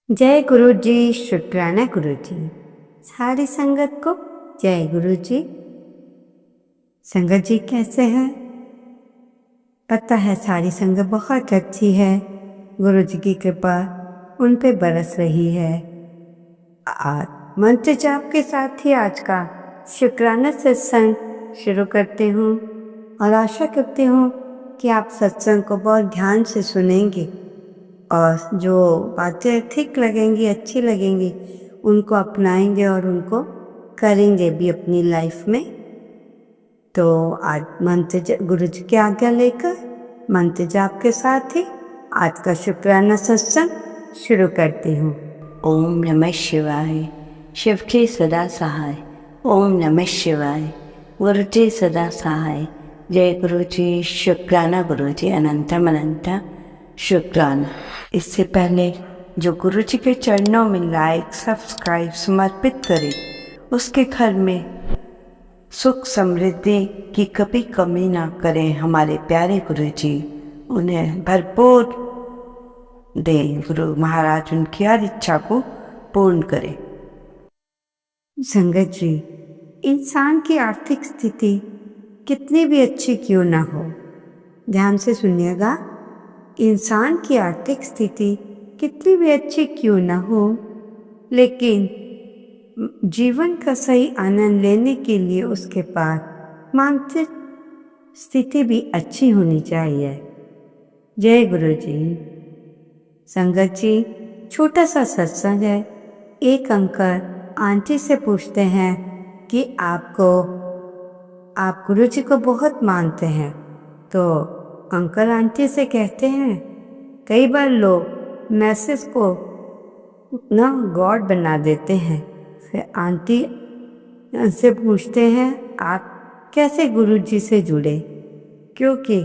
जय गुरु जी। शुक्राना गुरु जी। सारी संगत को जय गुरु जी। संगत जी कैसे हैं? पता है सारी संगत बहुत अच्छी है। गुरु जी की कृपा उन पे बरस रही है। आज मंत्र जाप के साथ ही आज का शुक्राना सत्संग शुरू करते हूँ और आशा करती हूँ कि आप सत्संग को बहुत ध्यान से सुनेंगे और जो बातें ठीक लगेंगी, अच्छी लगेंगी, उनको अपनाएंगे और उनको करेंगे भी अपनी लाइफ में। तो आज मंत्र गुरु जी की आज्ञा लेकर मंत्र जाप के साथ ही आज का शुक्राना सत्संग शुरू करती हूँ। ओम नमः शिवाय। शिव जी सदा सहाय। ओम नमः शिवाय। गुरु जी सदा सहाय। जय गुरु जी। शुक्राना गुरु जी। अनंतम अनंत शुक्राना। इससे पहले जो गुरु जी के चरणों में लाइक सब्सक्राइब समर्पित करे, उसके घर में सुख समृद्धि की कभी कमी ना करें हमारे प्यारे गुरु जी। उन्हें भरपूर दे गुरु महाराज, उनकी हर इच्छा को पूर्ण करे। संगत जी, इंसान की आर्थिक स्थिति कितनी भी अच्छी क्यों ना हो, ध्यान से सुनिएगा। इंसान की आर्थिक स्थिति कितनी भी अच्छी क्यों ना हो, लेकिन जीवन का सही आनंद लेने के लिए उसके पास मानसिक स्थिति भी अच्छी होनी चाहिए। जय गुरु जी। संगत जी, छोटा सा सत्संग है। एक अंकल आंटी से पूछते हैं कि आप गुरु जी को बहुत मानते हैं। तो अंकल आंटी से कहते हैं, कई बार लोग मैसेज को ना गॉड बना देते हैं। फिर आंटी से पूछते हैं, आप कैसे गुरु जी से जुड़े? क्योंकि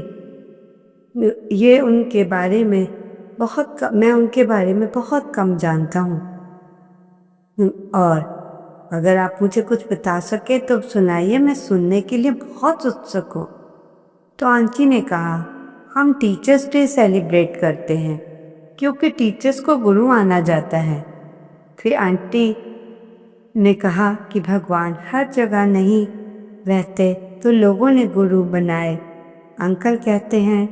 ये उनके बारे में मैं उनके बारे में बहुत कम जानता हूँ, और अगर आप मुझे कुछ बता सके तो सुनाइए, मैं सुनने के लिए बहुत उत्सुक हूँ। तो आंटी ने कहा, हम टीचर्स डे सेलिब्रेट करते हैं क्योंकि टीचर्स को गुरु माना जाता है। फिर आंटी ने कहा कि भगवान हर जगह नहीं रहते तो लोगों ने गुरु बनाए। अंकल कहते हैं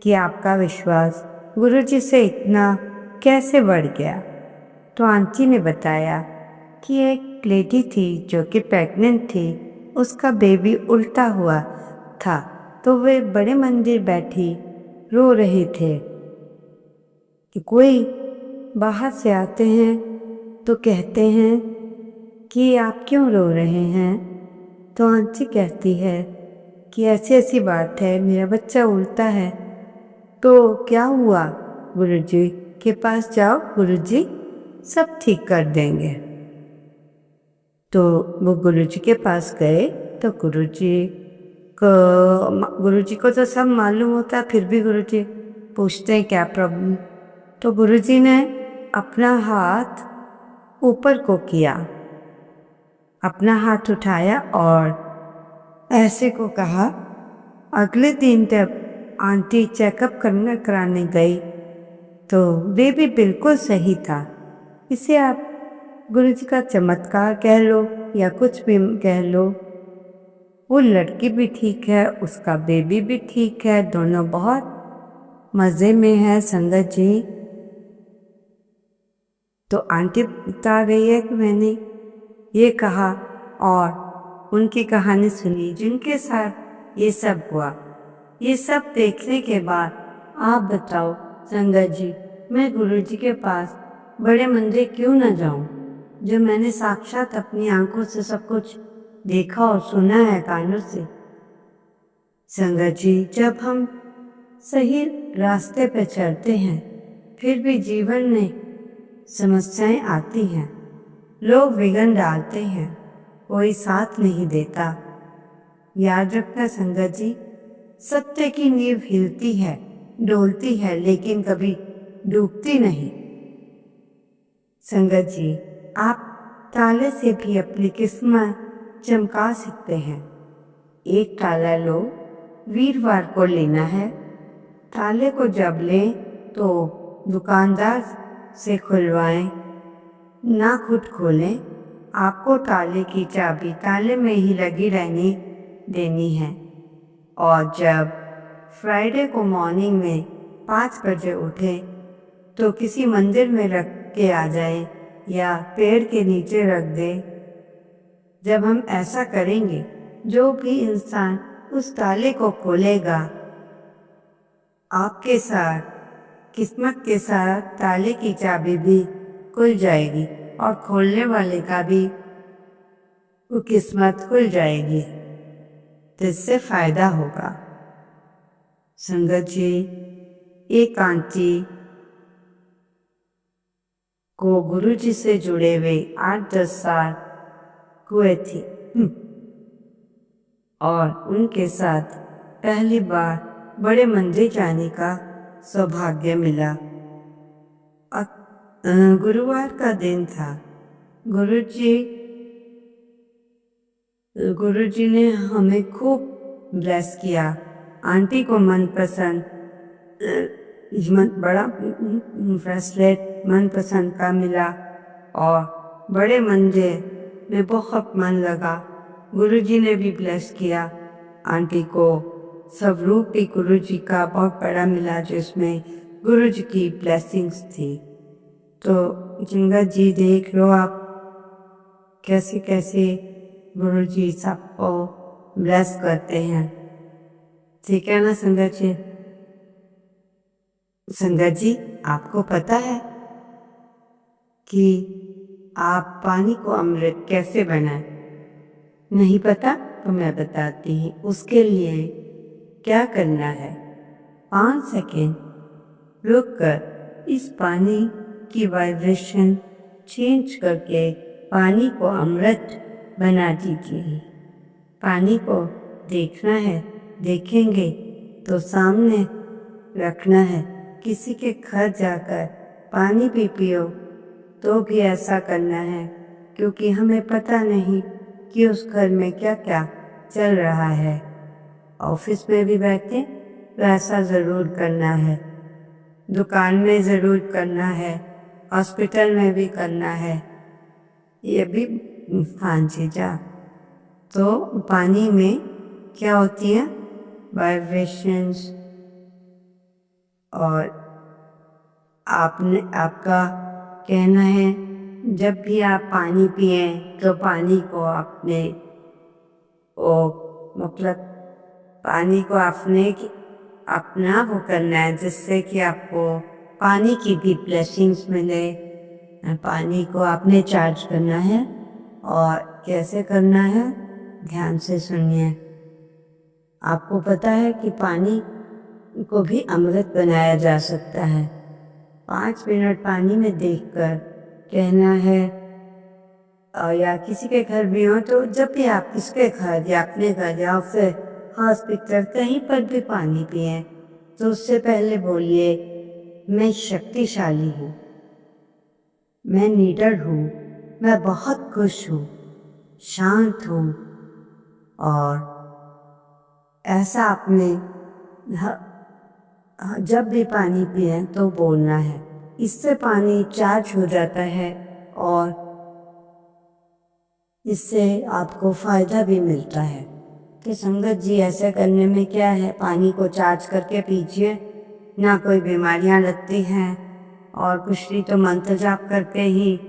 कि आपका विश्वास गुरु जी से इतना कैसे बढ़ गया? तो आंटी ने बताया कि एक लेडी थी जो कि प्रेग्नेंट थी, उसका बेबी उल्टा हुआ था, तो वे बड़े मंदिर बैठी रो रहे थे कि कोई बाहर से आते हैं तो कहते हैं कि आप क्यों रो रहे हैं? तो आंटी कहती है कि ऐसी ऐसी बात है, मेरा बच्चा उल्टा है। तो क्या हुआ? गुरुजी के पास जाओ, गुरुजी सब ठीक कर देंगे। तो वो गुरुजी के पास गए तो गुरुजी को तो सब मालूम होता, फिर भी गुरुजी पूछते हैं क्या प्रॉब्लम। तो गुरुजी ने अपना हाथ ऊपर को किया, अपना हाथ उठाया और ऐसे को कहा। अगले दिन जब आंटी चेकअप कराने गई तो बेबी बिल्कुल सही था। इसे आप गुरुजी का चमत्कार कह लो या कुछ भी कह लो। वो लड़की भी ठीक है, उसका बेबी भी ठीक है, दोनों बहुत मज़े में है। संगत जी, तो आंटी बता रही है कि मैंने ये कहा और उनकी कहानी सुनी जिनके साथ ये सब हुआ। ये सब देखने के बाद आप बताओ संगत जी, मैं गुरुजी के पास बड़े मंदिर क्यों न जाऊं, जो मैंने साक्षात अपनी आंखों से सब कुछ देखा और सुना है कानों से। संगत जी, जब हम सही रास्ते पे चलते हैं फिर भी जीवन में समस्याएं आती हैं, लोग विघ्न डालते हैं, कोई साथ नहीं देता। याद रखना संगत जी, सत्य की नींव हिलती है, डोलती है, लेकिन कभी डूबती नहीं। संगत जी, आप ताले से भी अपनी किस्मत चमका सकते हैं। एक ताला लो, वीरवार को लेना है। ताले को जब लें तो दुकानदार से खुलवाएं, ना खुद खोलें। आपको ताले की चाबी ताले में ही लगी रहने देनी है। और जब फ्राइडे को मॉर्निंग में 5 बजे उठे तो किसी मंदिर में रख के आ जाए या पेड़ के नीचे रख दे। जब हम ऐसा करेंगे, जो भी इंसान उस ताले को खोलेगा, आपके साथ किस्मत के साथ ताले की चाबी भी खुल जाएगी और खोलने वाले का भी वो किस्मत खुल जाएगी। तो इससे फायदा होगा। संगत जी, एक आंटी को गुरुजी से जुड़े हुए 8-10 साल हुए थे और उनके साथ पहली बार बड़े मंदिर जाने का सौभाग्य मिला। गुरुवार का दिन था। गुरुजी ने हमें खूब ब्लेस किया। आंटी को मनपसंद बड़ा ब्रेसलेट मनपसंद का मिला और बड़े मंदिर में बहुत मन लगा। गुरुजी ने भी ब्लेस किया आंटी को। स्वरूप भी गुरुजी का बहुत बड़ा मिला, जिसमें गुरुजी की ब्लेसिंग्स थी। तो जिंगा जी, देख लो आप कैसे कैसे गुरुजी सबको ब्लेस करते हैं। ठीक है ना संगत जी? संगत जी, आपको पता है कि आप पानी को अमृत कैसे बनाएं? नहीं पता तो मैं बताती हूँ। उसके लिए क्या करना है? 5 सेकेंड रुककर इस पानी की वाइब्रेशन चेंज करके पानी को अमृत बना दीजिए। पानी को देखना है, देखेंगे तो सामने रखना है। किसी के घर जाकर पानी भी पियो तो भी ऐसा करना है, क्योंकि हमें पता नहीं कि उस घर में क्या क्या चल रहा है। ऑफिस में भी बैठे तो ऐसा ज़रूर करना है, दुकान में ज़रूर करना है, हॉस्पिटल में भी करना है। ये भी हाँ जी जा। तो पानी में क्या होती है? वाइब्रेशंस। और आपका कहना है जब भी आप पानी पिए तो पानी को मतलब पानी को अपना वो करना है, जिससे कि आपको पानी की भी ब्लेसिंग्स मिले। पानी को आपने चार्ज करना है। और कैसे करना है, ध्यान से सुनिए। आपको पता है कि पानी को भी अमृत बनाया जा सकता है। 5 मिनट पानी में देखकर कहना है, या किसी के घर भी हो तो जब भी आप किसके घर या अपने घर या फिर हॉस्पिटल कहीं पर भी पानी पिए तो उससे पहले बोलिए, मैं शक्तिशाली हूँ, मैं निडर हूँ, मैं बहुत खुश हूँ, शांत हूँ। और ऐसा आपने जब भी पानी पिए तो बोलना है। इससे पानी चार्ज हो जाता है और इससे आपको फायदा भी मिलता है। तो संगत जी, ऐसे करने में क्या है, पानी को चार्ज करके पीजिए, ना कोई बीमारियां लगती हैं। और कुछ नहीं तो मंत्र जाप करके ही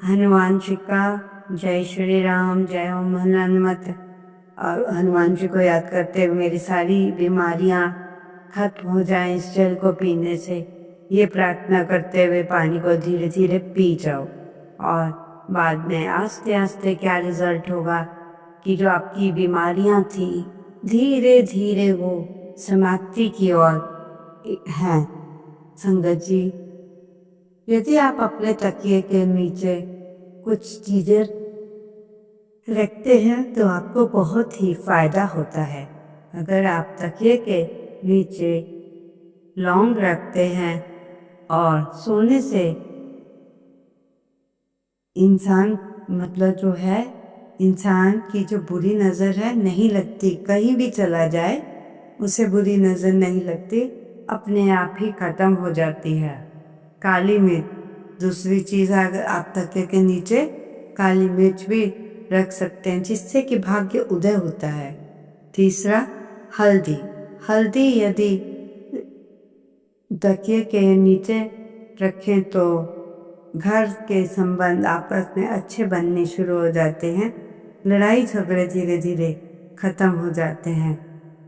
हनुमान जी का जय श्री राम, जय ओम हनुमत, और हनुमान जी को याद करते हुए मेरी सारी बीमारियां खत्म हो जाएं इस जल को पीने से, ये प्रार्थना करते हुए पानी को धीरे धीरे पी जाओ। और बाद में आस्ते आस्ते क्या रिजल्ट होगा कि जो आपकी बीमारियां थी धीरे धीरे वो समाप्ति की ओर हैं। संगत जी, यदि आप अपने तकिए के नीचे कुछ चीजें रखते हैं तो आपको बहुत ही फायदा होता है। अगर आप तकिए के नीचे लौंग रखते हैं और सोने से इंसान मतलब जो है, इंसान की जो बुरी नज़र है नहीं लगती, कहीं भी चला जाए उसे बुरी नज़र नहीं लगती, अपने आप ही खत्म हो जाती है। काली मिर्च दूसरी चीज़ अगर आप तकिए के नीचे काली मिर्च भी रख सकते हैं, जिससे कि भाग्य उदय होता है। तीसरा, हल्दी। हल्दी यदि तकिए के नीचे रखें तो घर के संबंध आपस में अच्छे बनने शुरू हो जाते हैं, लड़ाई झगड़े धीरे धीरे खत्म हो जाते हैं।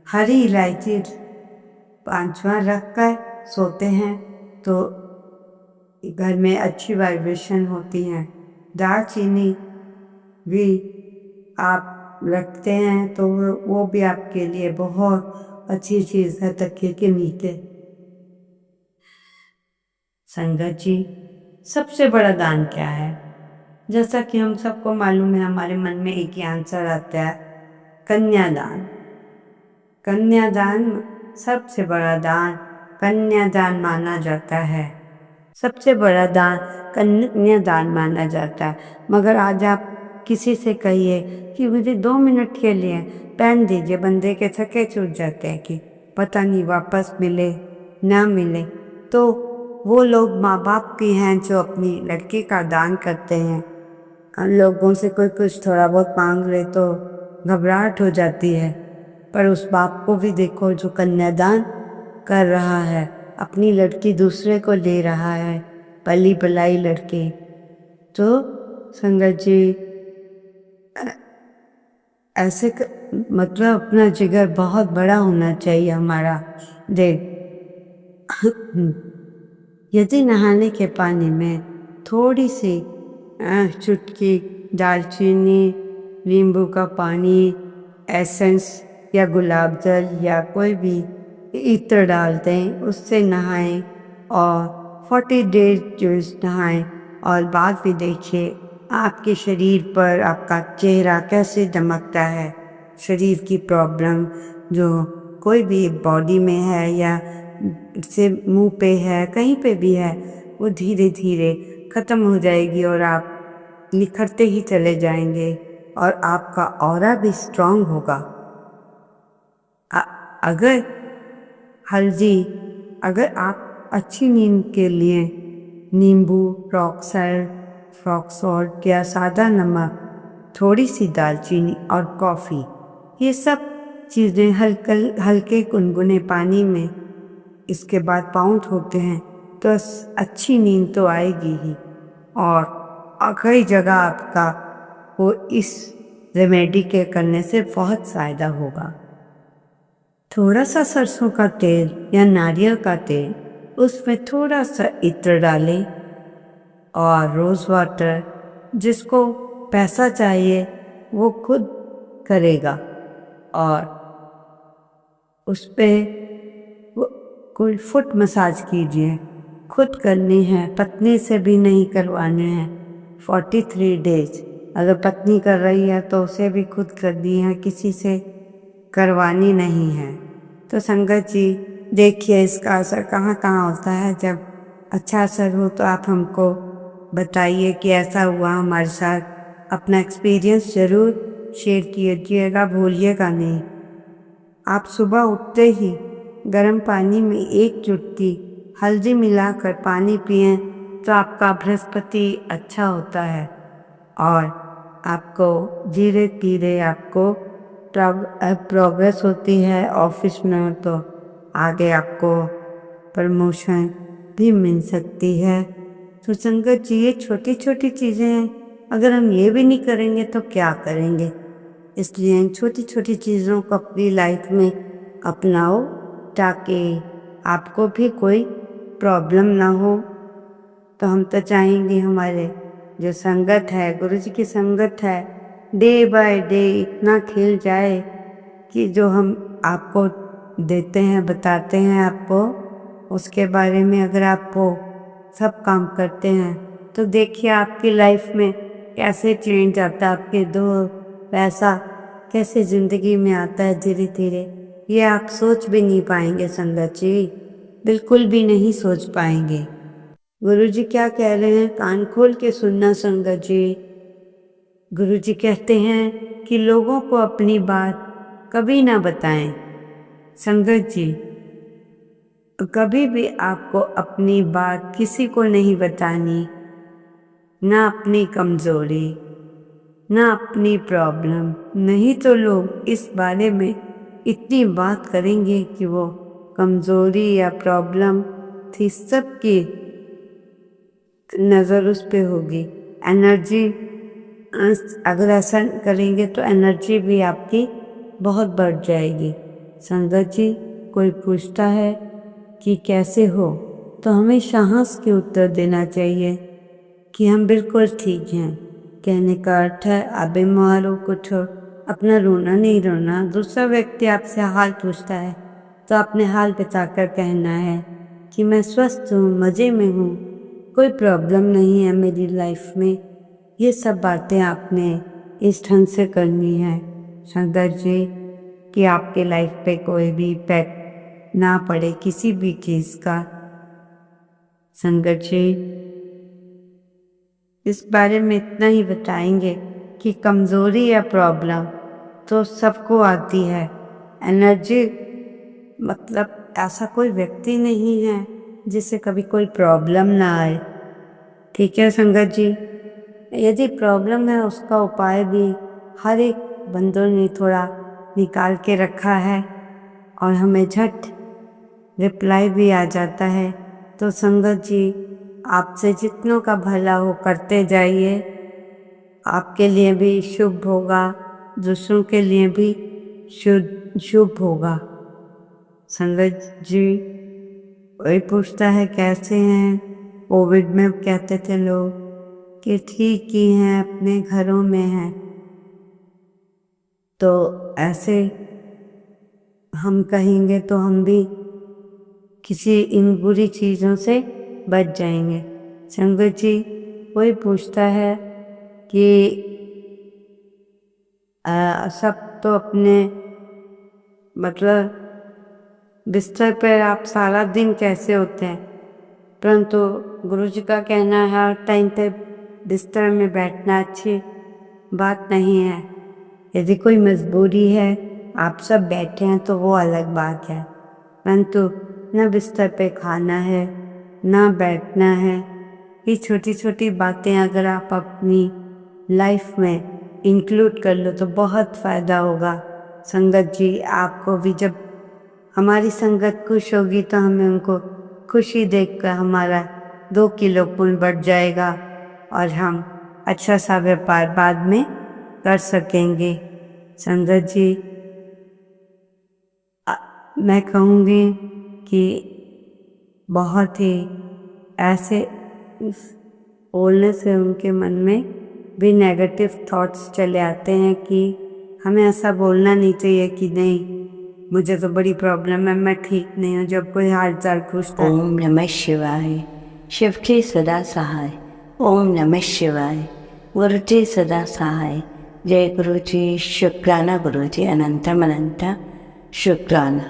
हरी इलायची 5वां रख कर सोते हैं तो घर में अच्छी वाइब्रेशन होती है। दालचीनी भी आप रखते हैं तो वो भी आपके लिए बहुत अच्छी चीज़ है तकिए के नीचे। संगत जी, सबसे बड़ा दान क्या है? जैसा कि हम सबको मालूम है, हमारे मन में एक ही आंसर आता है, कन्यादान। कन्यादान सबसे बड़ा दान कन्यादान माना जाता है। सबसे बड़ा दान कन्यादान माना जाता है। मगर आज आप किसी से कहिए कि मुझे 2 मिनट के लिए पेन दीजिए, बंदे के थके छूट जाते हैं कि पता नहीं वापस मिले ना मिले। तो वो लोग माँ बाप की हैं जो अपनी लड़की का दान करते हैं। हम लोगों से कोई कुछ थोड़ा बहुत मांग ले तो घबराहट हो जाती है, पर उस बाप को भी देखो जो कन्यादान कर रहा है, अपनी लड़की दूसरे को ले रहा है, पली बलाई लड़की। तो संगत जी, ऐसे मतलब अपना जिगर बहुत बड़ा होना चाहिए हमारा। देख, यदि नहाने के पानी में थोड़ी सी चुटकी दालचीनी, नींबू का पानी, एसेंस या गुलाब जल या कोई भी इत्र डाल दें, उससे नहाएं और 40 डेज जो नहाएं और बाद में देखिए आपके शरीर पर आपका चेहरा कैसे चमकता है। शरीर की प्रॉब्लम जो कोई भी बॉडी में है या से मुंह पे है, कहीं पे भी है, वो धीरे धीरे खत्म हो जाएगी और आप निखरते ही चले जाएंगे और आपका ऑरा भी स्ट्रांग होगा। अगर आप अच्छी नींद के लिए नींबू, रॉक सॉल्ट या सादा नमक, थोड़ी सी दालचीनी और कॉफ़ी, ये सब चीज़ें हल्के गुनगुने पानी में इसके बाद पाँव धोते हैं तो अच्छी नींद तो आएगी ही। और कई जगह आपका वो इस रेमेडी के करने से बहुत फ़ायदा होगा। थोड़ा सा सरसों का तेल या नारियल का तेल, उसमें थोड़ा सा इत्र डालें और रोज़ वाटर, जिसको पैसा चाहिए वो खुद करेगा, और उस पर कोई फुट मसाज कीजिए। खुद करनी है, पत्नी से भी नहीं करवाने हैं। 43 डेज अगर पत्नी कर रही है तो उसे भी खुद करनी है, किसी से करवानी नहीं है। तो संगत जी, देखिए इसका असर कहाँ कहाँ होता है। जब अच्छा असर हो तो आप हमको बताइए कि ऐसा हुआ हमारे साथ। अपना एक्सपीरियंस ज़रूर शेयर कीजिएगा, भूलिएगा नहीं। आप सुबह उठते ही गर्म पानी में 1 चुटकी हल्दी मिलाकर पानी पिएं तो आपका बृहस्पति अच्छा होता है और आपको धीरे धीरे आपको प्रोग्रेस होती है ऑफिस में, तो आगे आपको प्रमोशन भी मिल सकती है। तो संगत जी, ये छोटी छोटी चीज़ें हैं, अगर हम ये भी नहीं करेंगे तो क्या करेंगे। इसलिए इन छोटी छोटी चीज़ों को अपनी लाइफ में अपनाओ ताकि आपको भी कोई प्रॉब्लम ना हो। तो हम तो चाहेंगे हमारे जो संगत है, गुरु जी की संगत है, डे बाय डे इतना खिल जाए कि जो हम आपको देते हैं, बताते हैं आपको, उसके बारे में अगर आप वो सब काम करते हैं तो देखिए आपकी लाइफ में कैसे चेंज आता है, आपके दो पैसा कैसे ज़िंदगी में आता है धीरे धीरे। ये आप सोच भी नहीं पाएंगे संगत जी, बिल्कुल भी नहीं सोच पाएंगे। गुरु जी क्या कह रहे हैं, कान खोल के सुनना संगत जी। गुरु जी कहते हैं कि लोगों को अपनी बात कभी ना बताएं। संगत जी, कभी भी आपको अपनी बात किसी को नहीं बतानी, ना अपनी कमज़ोरी, ना अपनी प्रॉब्लम। नहीं तो लोग इस बारे में इतनी बात करेंगे कि वो कमज़ोरी या प्रॉब्लम थी, सबकी नज़र उस पे होगी। एनर्जी अगर ऐसा करेंगे तो एनर्जी भी आपकी बहुत बढ़ जाएगी। संगत जी, कोई पूछता है कि कैसे हो, तो हमेशा हंस के उत्तर देना चाहिए कि हम बिल्कुल ठीक हैं। कहने का अर्थ है आप बीमार हो कुछ हो, अपना रोना नहीं रोना। दूसरा व्यक्ति आपसे हाल पूछता है तो आपने हाल बताकर कहना है कि मैं स्वस्थ हूँ, मज़े में हूँ, कोई प्रॉब्लम नहीं है मेरी लाइफ में। ये सब बातें आपने इस ढंग से करनी है संगत जी कि आपके लाइफ पे कोई भी इफेक्ट ना पड़े किसी भी चीज़ का। संगत जी, इस बारे में इतना ही बताएंगे कि कमज़ोरी या प्रॉब्लम तो सबको आती है। एनर्जी मतलब ऐसा कोई व्यक्ति नहीं है जिसे कभी कोई प्रॉब्लम ना आए। ठीक है संगत जी, यदि प्रॉब्लम है उसका उपाय भी हर एक बंदों ने थोड़ा निकाल के रखा है और हमें झट रिप्लाई भी आ जाता है। तो संगत जी, आपसे जितनों का भला हो करते जाइए, आपके लिए भी शुभ होगा, दूसरों के लिए भी शुभ होगा। संगत जी, कोई पूछता है कैसे हैं, कोविड में कहते थे लोग कि ठीक ही हैं, अपने घरों में हैं। तो ऐसे हम कहेंगे तो हम भी किसी इन बुरी चीज़ों से बच जाएंगे। संगत जी, कोई पूछता है कि सब तो अपने मतलब बिस्तर पर आप सारा दिन कैसे होते हैं, परंतु गुरुजी का कहना है हर टाइम पे बिस्तर में बैठना अच्छी बात नहीं है। यदि कोई मजबूरी है, आप सब बैठे हैं तो वो अलग बात है, परंतु न बिस्तर पे खाना है ना बैठना है। ये छोटी छोटी बातें अगर आप अपनी लाइफ में इंक्लूड कर लो तो बहुत फ़ायदा होगा। संगत जी, आपको भी जब हमारी संगत खुश होगी तो हमें उनको खुशी देखकर हमारा 2 किलो पुण्य बढ़ जाएगा और हम अच्छा सा व्यापार बाद में कर सकेंगे। संगत जी, मैं कहूँगी कि बहुत ही ऐसे बोलने से उनके मन में भी नेगेटिव थॉट्स चले आते हैं कि हमें ऐसा बोलना नहीं चाहिए कि नहीं मुझे तो बड़ी प्रॉब्लम है, मैं ठीक नहीं हूँ। जब कोई हाल चाल पूछता है, ओम नमः शिवाय। शिव की सदा सहाय। ओम नमः शिवाय। गुरु जी सदा सहाय। जय गुरु जी। शुक्राना गुरु जी। अनंतम अनंत शुक्राना।